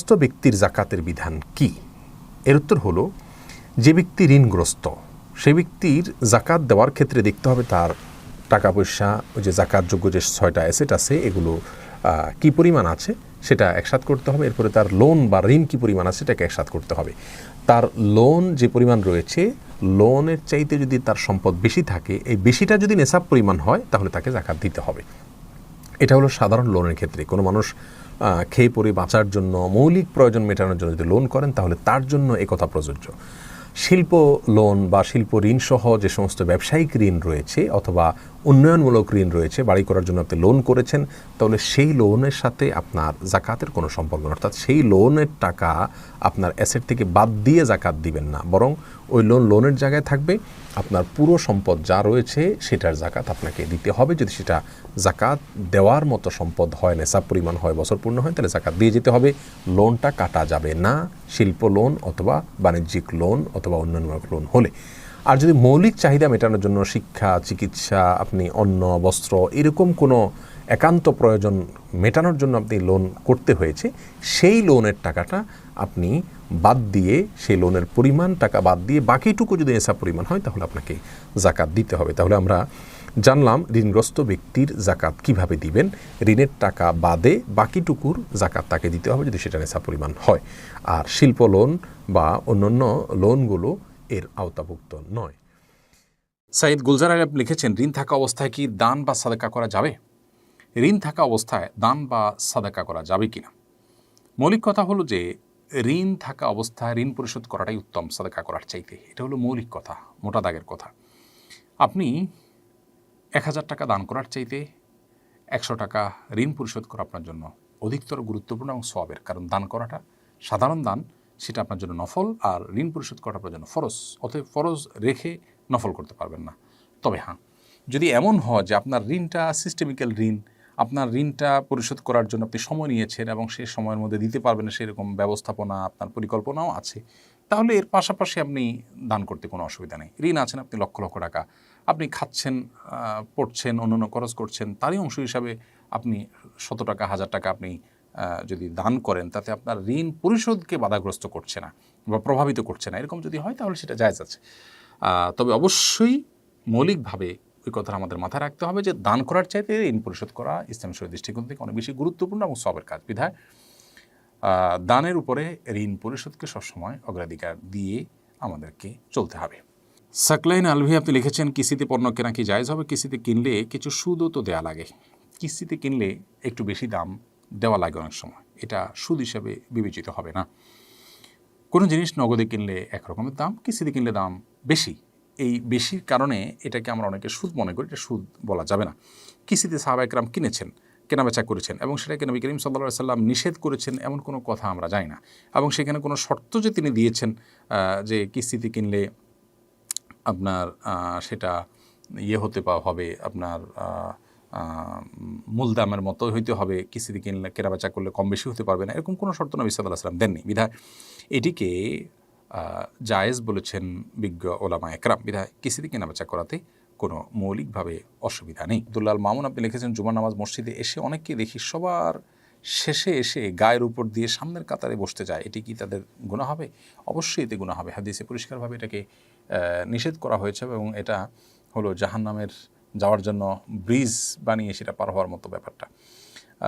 ঋণগ্রস্ত ব্যক্তির জাকাতের বিধান কি? এর উত্তর হলো, যে ব্যক্তি ঋণগ্রস্ত সেই ব্যক্তির জাকাত দেওয়ার ক্ষেত্রে দেখতে হবে তার টাকা পয়সা, ওই যে জাকাতযোগ্য যে 6টা অ্যাসেট আছে এগুলো কি পরিমাণ আছে সেটা একসাথ করতে হবে। এরপরে তার লোন বা ঋণ কি পরিমাণ আছে সেটাকে একসাথ করতে হবে। তার লোন যে পরিমাণ রয়েছে, লোনের চাইতে যদি তার সম্পদ বেশি থাকে, এই বেশিটা যদি নেশাব পরিমাণ হয় তাহলে তাকে জাকাত দিতে হবে। এটা হলো সাধারণ লোনের ক্ষেত্রে। কোনো মানুষ খেয়ে পরে বাঁচার জন্য, মৌলিক প্রয়োজন মেটানোর জন্য যদি লোন করেন তাহলে তার জন্য একথা প্রযোজ্য। শিল্প লোন বা শিল্প ঋণ সহ যে সমস্ত ব্যবসায়িক ঋণ রয়েছে অথবা উন্নয়নমূলক ঋণ রয়েছে, বাড়ি করার জন্য আপনি লোন করেছেন, তাহলে সেই লোনের সাথে আপনার জাকাতের কোনো সম্পর্ক নেই। অর্থাৎ সেই লোনের টাকা আপনার অ্যাসেট থেকে বাদ দিয়ে জাকাত দিবেন না, বরং ওই লোনের জায়গায় থাকবে। আপনার পুরো সম্পদ যা রয়েছে সেটার জাকাত আপনাকে দিতে হবে। যদি সেটা জাকাত দেওয়ার মতো সম্পদ হয়, নেশাব পরিমাণ হয়, বছর পূর্ণ হয়, তাহলে জাকাত দিয়ে যেতে হবে। লোনটা কাটা যাবে না শিল্প লোন অথবা বাণিজ্যিক লোন অথবা উন্নয়নমূলক লোন হলে। আর যদি মৌলিক চাহিদা মেটানোর জন্য শিক্ষা, চিকিৎসা, আপনি অন্ন, বস্ত্র, এরকম কোনো একান্ত প্রয়োজন মেটানোর জন্য আপনি লোন করতে হয়েছে, সেই লোনের টাকাটা আপনি বাদ দিয়ে, সেই লোনের পরিমাণ টাকা বাদ দিয়ে বাকিটুকু যদি নেশাব পরিমাণ হয় তাহলে আপনাকে জাকাত দিতে হবে। তাহলে আমরা জানলাম ঋণগ্রস্ত ব্যক্তির জাকাত কিভাবে দিবেন। ঋণের টাকা বাদে বাকিটুকুর জাকাত তাকে দিতে হবে যদি সেটা নেশাব পরিমাণ হয়। আর শিল্প লোন বা অন্যান্য লোনগুলো এর আওতাভুক্ত নয়। সাইদ গুলজার আলী লিখেছেন, ঋণ থাকা অবস্থায় কি দান বা সাদাকা করা যাবে? ঋণ থাকা অবস্থায় দান বা সাদাকা করা যাবে কিনা? মৌলিক কথা হলো যে ঋণ থাকা অবস্থায় ঋণ পরিশোধ করাটাই উত্তম সাদাকা করার চাইতে। এটা হলো মৌলিক কথা, মোটা দাগের কথা। আপনি 1000 টাকা দান করার চাইতে 100 টাকা ঋণ পরিশোধ করা আপনার জন্য অধিকতর গুরুত্বপূর্ণ এবং সওয়াবের। কারণ দান করাটা সাধারণ দান, সেটা আপনার জন্য নফল, আর ঋণ পরিশোধ করাটা আপনার জন্য ফরজ। অতএব ফরজ রেখে নফল করতে পারবেন না। তবে হ্যাঁ, যদি এমন হয় যে আপনার ঋণটা সিস্টেমিক্যাল ঋণ, আপনার ঋণটা পরিশোধ করার জন্য আপনি সময় নিয়েছেন এবং সেই সময়ের মধ্যে দিতে পারবেন না, সেরকম ব্যবস্থাপনা আপনার পরিকল্পনাও আছে, তাহলে এর পাশাপাশি আপনি দান করতে কোনো অসুবিধা নেই। ঋণ আছেন আপনি লক্ষ লক্ষ টাকা, আপনি খাচ্ছেন, পড়ছেন, অন্যান্য খরচ করছেন, তারই অংশ হিসাবে আপনি 100 টাকা, 1000 টাকা আপনি যদি দান করেন, তাতে আপনার ঋণ পরিশোধকে বাধাগ্রস্ত করছে না বা প্রভাবিত করছে না। এরকম যদি হয় তাহলে সেটা জায়েজ আছে। তবে অবশ্যই মৌলিকভাবে ওই কথাটা আমাদের মাথায় রাখতে হবে যে দান করার চাইতে ঋণ পরিশোধ করা ইসলামের শরীয়তের দৃষ্টিকোণ থেকে অনেক বেশি গুরুত্বপূর্ণ এবং সওয়াবের কাজ। বিধায় দানের উপরে ঋণ পরিশোধকে সবসময় অগ্রাধিকার দিয়ে আমাদেরকে চলতে হবে। সাকলাইন আলভি আপনি লিখেছেন, কিস্তিতে পণ্য কেনা কি জায়েজ হবে? কিস্তিতে কিনলে কিছু সুদও তো দেওয়া লাগে। কিস্তিতে কিনলে একটু বেশি দাম দেওয়া লাগে অনেক সময়, এটা সুদ হিসাবে বিবেচিত হবে না। কোনো জিনিস নগদে কিনলে একরকমের দাম, কিস্তিতে কিনলে দাম বেশি। এই বেশির কারণে এটাকে আমরা অনেকে সুদ মনে করি, এটা সুদ বলা যাবে না। কিস্তিতে সাহাবায়ে কেরাম কিনেছেন, কেনাবেচা করেছেন এবং সেটাকে নবী করিম সাল্লাল্লাহু আলাইহি সাল্লাম নিষেধ করেছেন এমন কোনো কথা আমরা জানি না। এবং সেখানে কোনো শর্ত যে তিনি দিয়েছেন যে কিস্তিতে কিনলে আপনার সেটা হতে হবে, আপনার মূল দামের মতো হইতে হবে, কিস্তিতে কিনলে কেনাবেচা করলে কম বেশি হতে পারবে না, এরকম কোনো শর্ত নবী সাল্লাল্লাহু আলাইহি সাল্লাম দেননি। বিধায় এটিকে জায়েজ বলেছেন বিজ্ঞ ওলামায়ে কেরাম। বিধায় কিস্তিতে কেনাবেচা করাতে কোনো মৌলিকভাবে অসুবিধা নেই। আব্দুল্লাহ মামুন আপনি লিখেছেন, জুমার নামাজ মসজিদে এসে অনেককে দেখি সবার শেষে এসে গায়ের উপর দিয়ে সামনের কাতারে বসতে যায়, এটি কি তাদের গুনাহ হবে? অবশ্যই এতে গুনাহ হবে। হাদিসে পরিষ্কারভাবে এটাকে নিষেধ করা হয়েছে এবং এটা হলো জাহান্নামের যাওয়ার জন্য ব্রিজ বানিয়ে সেটা পার হওয়ার মতো ব্যাপারটা।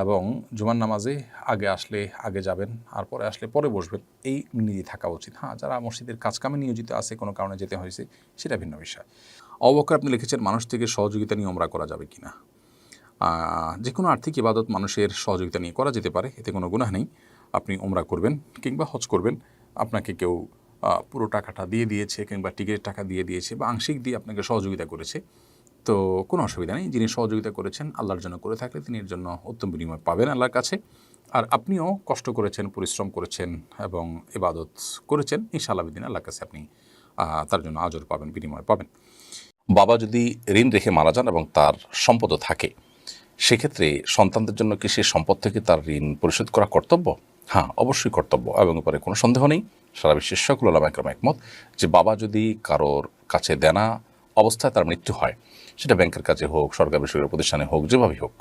এবং জুমার নামাজে আগে আসলে আগে যাবেন, আর পরে আসলে পরে বসবেন, এই নীতি থাকা উচিত। হ্যাঁ, যারা মসজিদের কাজকামে নিয়োজিত আছে, কোনো কারণে যেতে হয়েছে, সেটা ভিন্ন বিষয়। আবু বকর আপনি লিখেছেন, মানুষ থেকে সহযোগিতা নিয়ে ওমরা করা যাবে কিনা? যে কোনো আর্থিক ইবাদত মানুষের সহযোগিতা নিয়ে করা যেতে পারে, এতে কোনো গুনাহ নেই। আপনি ওমরা করবেন কিংবা হজ করবেন, আপনাকে কেউ পুরো টাকাটা দিয়ে দিয়েছে কিংবা টিকিটের টাকা দিয়ে দিয়েছে বা আংশিক দিয়ে আপনাকে সহযোগিতা করেছে, তো কোনো অসুবিধা নেই। যিনি সহযোগিতা করেছেন আল্লাহর জন্য করে থাকলে তিনি এর জন্য উত্তম বিনিময় পাবেন আল্লাহর কাছে। আর আপনিও কষ্ট করেছেন, পরিশ্রম করেছেন এবং ইবাদত করেছেন, ইনশাআল্লাহ বিদিন আল্লাহর কাছে আপনি তার জন্য আজর পাবেন, বিনিময় পাবেন। বাবা যদি ঋণ রেখে মারা যান এবং তার সম্পদও থাকে, সেক্ষেত্রে সন্তানদের জন্য কি সে সম্পদ থেকে তার ঋণ পরিশোধ করা কর্তব্য? হ্যাঁ, অবশ্যই কর্তব্য এবং এবারে কোনো সন্দেহ নেই। সারা বিশ্বের সকল ওলামায়ে কেরাম একমত যে বাবা যদি কারোর কাছে দেনা অবস্থায় তার মৃত্যু হয়, সেটা ব্যাংকের কাজে হোক, সরকারি বেসরকারি প্রতিষ্ঠানে হোক, যেভাবেই হোক,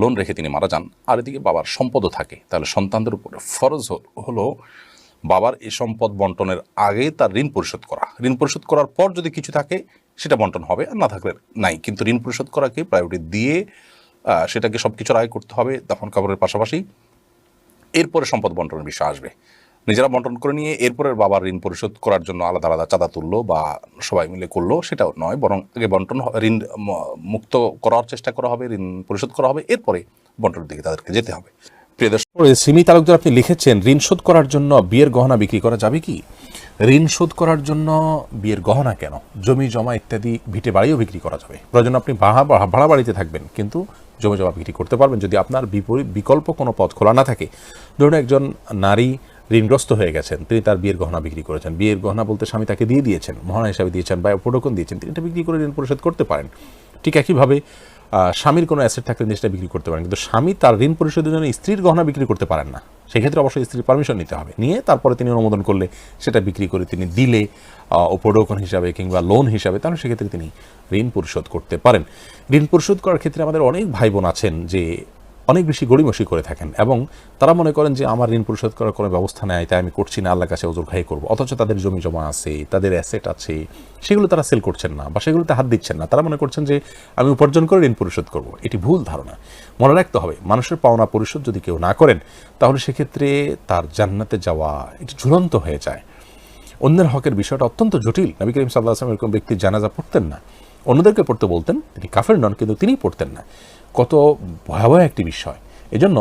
লোন রেখে তিনি মারা যান, আর এদিকে বাবার সম্পদও থাকে, তাহলে সন্তানদের উপরে ফরজ হলো বাবার এই সম্পদ বন্টনের আগে তার ঋণ পরিশোধ করা। ঋণ পরিশোধ করার পর যদি কিছু থাকে সেটা বন্টন হবে, আর না থাকলে নাই। কিন্তু ঋণ পরিশোধ করাকে প্রায়োরিটি দিয়ে সেটাকে সব কিছুর আগে করতে হবে দাফন কাপড়ের পাশাপাশি। এরপরে সম্পদ বন্টনের বিষয় আসবে। নিজেরা বন্টন করে নিয়ে এরপরে বাবার ঋণ পরিশোধ করার জন্য আলাদা আলাদা চাঁদা তুললো বা সবাই মিলে করলো, সেটাও নয়, বরং আগে বন্টন ঋণ মুক্ত করার চেষ্টা করা হবে, ঋণ পরিশোধ করা হবে, এরপরে বন্টনের দিকে তাদেরকে যেতে হবে। প্রিয় দর্শক, সিমি তালুকদার আপনি লিখেছেন, ঋণ শোধ করার জন্য বিয়ের গহনা বিক্রি করা যাবে কি? ঋণ শোধ করার জন্য বিয়ের গহনা কেন, জমি জমা ইত্যাদি ভিটে বাড়িও বিক্রি করা যাবে। প্রয়োজন আপনি ভাড়া বাড়িতে থাকবেন, কিন্তু জমি জমা বিক্রি করতে পারবেন যদি আপনার বিকল্প কোনো পথ খোলা না থাকে। ধরুন একজন নারী ঋণগ্রস্ত হয়ে গেছেন, তিনি তার বিয়ের গহনা বিক্রি করেছেন। বিয়ের গহনা বলতে স্বামী তাকে দিয়ে দিয়েছেন, মহানা হিসাবে দিয়েছেন বা উপঢৌকন দিয়েছেন, তিনি এটা বিক্রি করে ঋণ পরিশোধ করতে পারেন। ঠিক একইভাবে স্বামীর কোনো অ্যাসেট থাকলে জিনিসটা বিক্রি করতে পারেন, কিন্তু স্বামী তার ঋণ পরিশোধের জন্য স্ত্রীর গহনা বিক্রি করতে পারেন না। সেক্ষেত্রে অবশ্যই স্ত্রীর পারমিশন নিতে হবে, নিয়ে তারপরে তিনি অনুমোদন করলে সেটা বিক্রি করে তিনি দিলে উপঢৌকন হিসাবে কিংবা লোন হিসাবে, তাহলে সেক্ষেত্রে তিনি ঋণ পরিশোধ করতে পারেন। ঋণ পরিশোধ করার ক্ষেত্রে আমাদের অনেক ভাই বোন আছেন যে অনেক বেশি গড়িমসি করে থাকেন এবং তারা মনে করেন যে আমার ঋণ পরিশোধ করার কোনো ব্যবস্থা নেই, তাই আমি করছি না, আল্লাহর কাছে ওজর খাই করবো। অথচ তাদের জমি জমা আছে, তাদের অ্যাসেট আছে, সেগুলো তারা সেল করছেন না বা সেগুলোতে হাত দিচ্ছেন না। তারা মনে করছেন যে আমি উপার্জন করে ঋণ পরিশোধ করব। এটি ভুল ধারণা। মনে রাখতে হবে, মানুষের পাওনা পরিশোধ যদি কেউ না করেন তাহলে সেক্ষেত্রে তার জান্নাতে যাওয়া এটি ঝুলন্ত হয়ে যায়। অন্যের হকের বিষয়টা অত্যন্ত জটিল। নবী করিম সাল্লাল্লাহু আলাইহি ওয়াসাল্লাম এরকম ব্যক্তির জানাজা পড়তেন না, অন্যদেরকে পড়তে বলতেন। তিনি কাফের নন, কিন্তু তিনি পড়তেন না। কত ভয়াবহ একটি বিষয়। এজন্য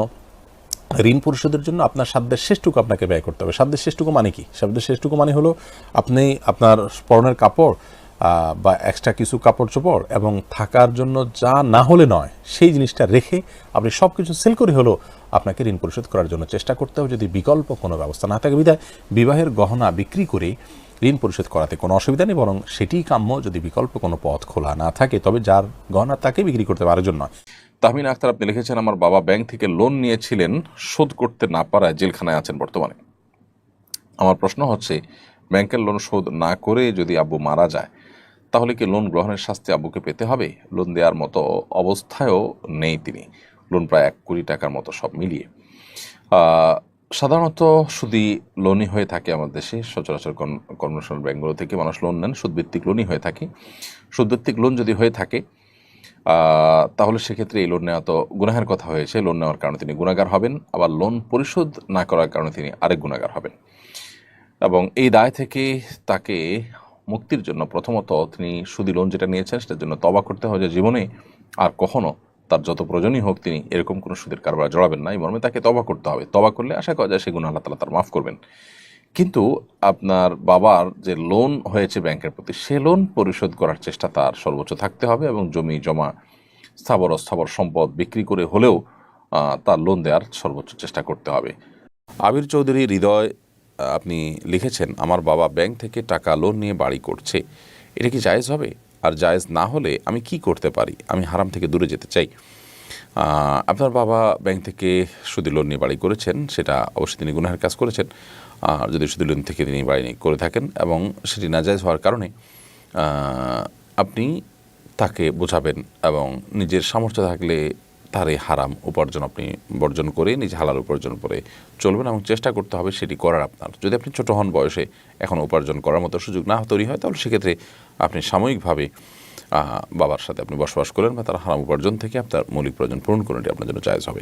ঋণ পরিশোধের জন্য আপনার সাধ্যের শেষটুকু আপনাকে ব্যয় করতে হবে। সাধ্যের শেষটুকু মানে কি? সাধ্যের শেষটুকু মানে হলো আপনি আপনার পরনের কাপড় বা এক্সট্রা কিছু কাপড় চোপড় এবং থাকার জন্য যা না হলে নয় সেই জিনিসটা রেখে আপনি সব কিছু সেল করে হলো আপনাকে ঋণ পরিশোধ করার জন্য চেষ্টা করতে হবে, যদি বিকল্প কোনো ব্যবস্থা না থাকে। বিধায় বিবাহের গহনা বিক্রি করে ঋণ পরিশোধ করাতে কোনো অসুবিধা নেই, বরং সেটিই কাম্য যদি বিকল্প কোনো পথ খোলা না থাকে। তবে যার গহনা তাকে বিক্রি করতে পারার জন্য। তাহমিন আক্তার আপনি লিখেছেন, আমার বাবা ব্যাংক থেকে লোন নিয়েছিলেন, শোধ করতে না পারায় জেলখানায় আছেন বর্তমানে। আমার প্রশ্ন হচ্ছে, ব্যাংকের লোন শোধ না করে যদি আব্বু মারা যায় তাহলে কি লোন গ্রহণের শাস্তি আব্বুকে পেতে হবে? লোন দেওয়ার মতো অবস্থায়ও নেই তিনি, লোন প্রায় 1 কোটি টাকার মতো সব মিলিয়ে। সাধারণত সুদি লোনই হয়ে থাকে আমাদের দেশে। সচরাচর কর্মসংস্থান ব্যাংকগুলো থেকে মানুষ লোন নেন, সুদভিত্তিক লোনই হয়ে থাকে। সুদভিত্তিক লোন যদি হয়ে থাকে তাহলে সেক্ষেত্রে এই লোন নেওয়া তো গুনাহের কথা হয়েছে। লোন নেওয়ার কারণে তিনি গুনাহগার হবেন, আবার লোন পরিশোধ না করার কারণে তিনি আরেক গুনাহগার হবেন। এবং এই দায় থেকে তাকে মুক্তির জন্য প্রথমত তিনি সুদি লোন যেটা নিয়েছেন সেটার জন্য তওবা করতে হবে যে জীবনে আর কখনো তার যত প্রয়োজনই হোক তিনি এরকম কোনো সুদের কারবার জড়াবেন না। এই মর্মে তাকে তওবা করতে হবে। তওবা করলে আশা করা যায় সেই গুনাহ আল্লাহ তাআলা তার মাফ করবেন। কিন্তু আপনার বাবার যে লোন হয়েছে ব্যাংকের প্রতি, সে লোন পরিশোধ করার চেষ্টা তার সর্বোচ্চ থাকতে হবে এবং জমি জমা স্থাবর অস্থাবর সম্পদ বিক্রি করে হলেও তার লোন দেওয়ার সর্বোচ্চ চেষ্টা করতে হবে। আবির চৌধুরী হৃদয় আপনি লিখেছেন, আমার বাবা ব্যাংক থেকে টাকা লোন নিয়ে বাড়ি করছে, এটা কি জায়েজ হবে? আর জায়েজ না হলে আমি কি করতে পারি? আমি হারাম থেকে দূরে যেতে চাই। আপনার বাবা ব্যাংক থেকে সুদি লোন নিয়ে বাড়ি করেছেন, সেটা অবশ্যই তিনি গুনাহের কাজ করেছেন। আর যদি সুদি লোন থেকে তিনি বাড়ি করে থাকেন এবং সেটি নাজায়েজ হওয়ার কারণে আপনি তাকে বোঝাবেন এবং নিজের সামর্থ্য থাকলে তার এই হারাম উপার্জন আপনি বর্জন করে নিজে হালাল উপার্জন করে চলবেন এবং চেষ্টা করতে হবে সেটি করার আপনার। যদি আপনি ছোটো হন, বয়সে এখন উপার্জন করার মতো সুযোগ না তৈরি হয়, তাহলে সেক্ষেত্রে আপনি সাময়িকভাবে বাবার সাথে আপনি বসবাস করেন বা তার হারাম উপার্জন থেকে আপনার মৌলিক প্রয়োজন পূরণ করেন, এটি আপনার জন্য জায়েজ হবে।